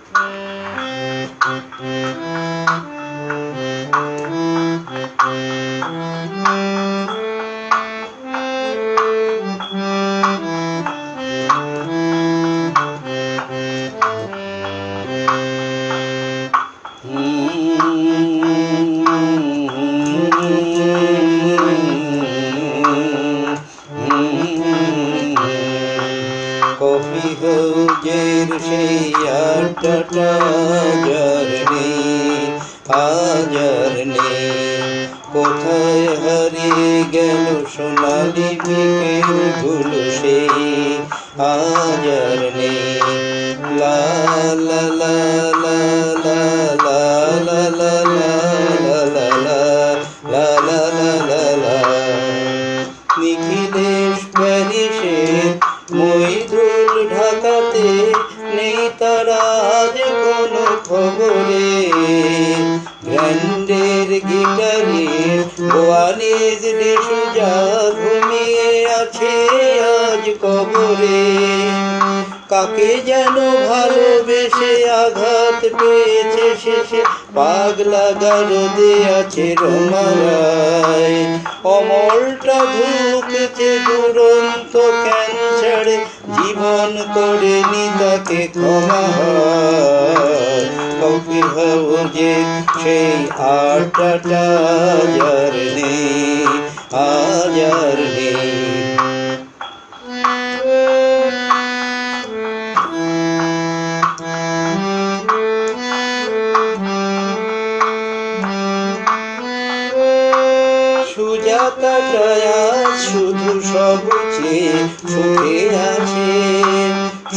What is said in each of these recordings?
Coffee হাউজের সেই আড্ডাটা আজ আর নেই। কোথায় হারিয়ে গেল সোনালি বিকেলগুলো সেই আজ আর নেই। লা লা লা লা লা লা লা লা লা লা লা লা লা লা। নিখিলেশ প্যারিসের মইদুল ঢাকাতে নেই তারা আজ কোনো খবরে। গ্র্যান্ডের গিটারের ওয়ালিদ ডিসুজা ঘুমিয়ে আছে আজ কবরে। কাকে যেন ভালোবেসে আঘাত পেয়েছে শেষে পাগলা গারদে আছে রমারায়। অমলটা ঢুকেছে দুরন্ত ক্যান্সারে, জীবন করেনি তাকে ক্ষমা হয়। কফি হাউজে সেই আড্ডাটা আজ আর নেই, আজ আর নেই। সুজাতাটা আজ শুধু সবুজে সুখে আছে।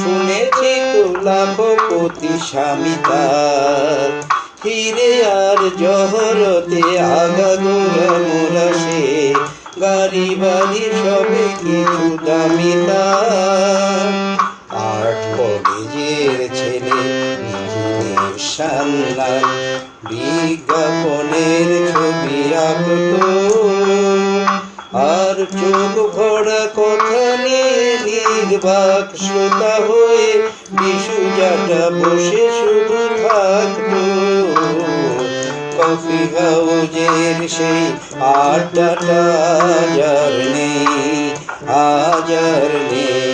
শুনেছি তো লাখপতি স্বামী তার, হিরে আর জহরতে আগাগোড়া মোরা সে। গাড়ি বাড়ি সবে কিছু দামি তার। আর্ট কলেজের ছেলে নিখিলেশ সান্যাল বিজ্ঞাপনের ছবি আঁকতো, আর চোখ ভরা কথা নিয়ে নির্বাক শ্রোতা হয়ে ডিসুজাটা বসে শুধু থাকতো। কফি হাউজের সেই আড্ডাটা আজ আর নেই, আজ আর নেই।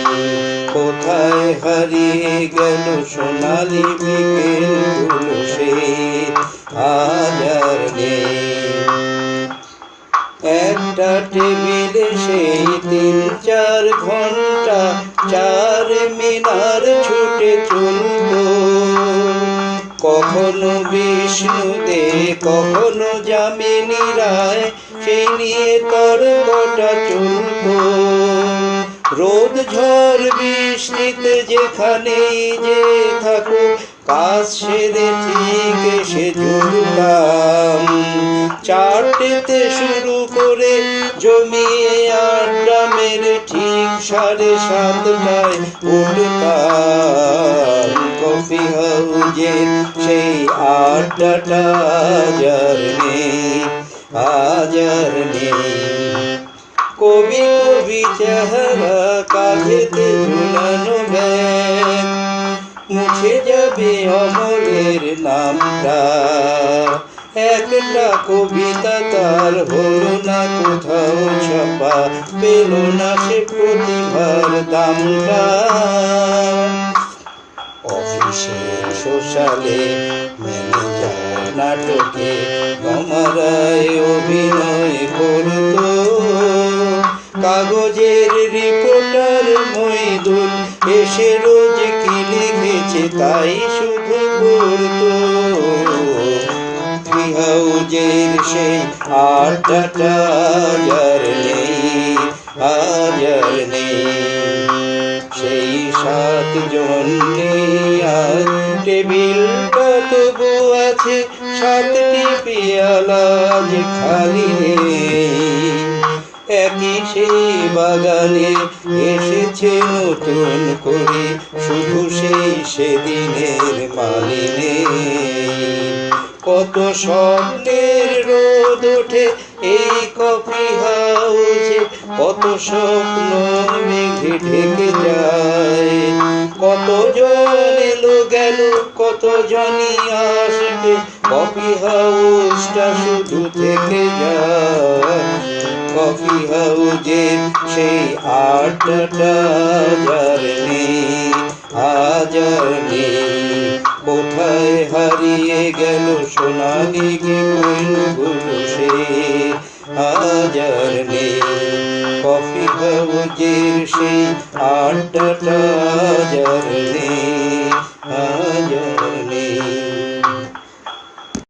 কোথায় হারিয়ে গেল সোনালি বিকেলগুলো সেই আজ আর নেই। একটা টেবিলে সেই 3-4 ঘন্টা চার মিনার ছুটে চলত। কখনো বিষ্ণু দে, কখনো যামিনী রায়, সেই নিয়ে তর্কটা চলত। রোদ ঝড় বৃষ্টিতে যেখানেই যে থাকুক কাজ সেরে ঠিক এসে জুটতাম। 4টেতে শুরু করে জমিয়ে আড্ডা মেরে ঠিক 7:30টায় উঠতাম। কফি হাউজের সেই আড্ডাটা আজ আর নেই, আজ আর নেই। কবি কবি চেহারা কাঁধেতে ঝুলানো ব্যাগ, মুছে যাবে অমলের নামটা। একটা কবিতা তার হলো না কোথাও ছাপা, পেল না সে প্রতিভার দামটা। অফিসের সোশ্যালে ম্যানেজার নাটকে রমারায় অভিনয় করতো। কাগজের রিপোর্টার মইদুল এসে রোজ কি লিখেছে তাই শুধু পড়তো। কফি হাউজের সেই আড্ডাটা আজ আর নেই, আজ আর নেই। সেই 7 জন নেই আজ, টেবিলটা তবু আছে 7টি পেয়ালা আজ খালি নেই। একই সেই বাগানে এসেছে নতুন করে, শুধু সেই সেদিনের মালিনে। কত স্বপ্নের রোদ ওঠে এই কফি হাউজে, কত স্বপ্ন মেঘে ঢেকে যায়। কত জন এলো গেল, কত কত জনই আসবে, কফি হাউসটা শুধু থেকে যায়। কফি হাউজের সেই আড্ডাটা আজ নেই, আজ আর নেই। কোথায় হারিয়ে গেল সোনালি কোয়েলগুলো সে, আজ আর নেই। কফি হাউজের সেই আড্ডাটা আজ আর নেই।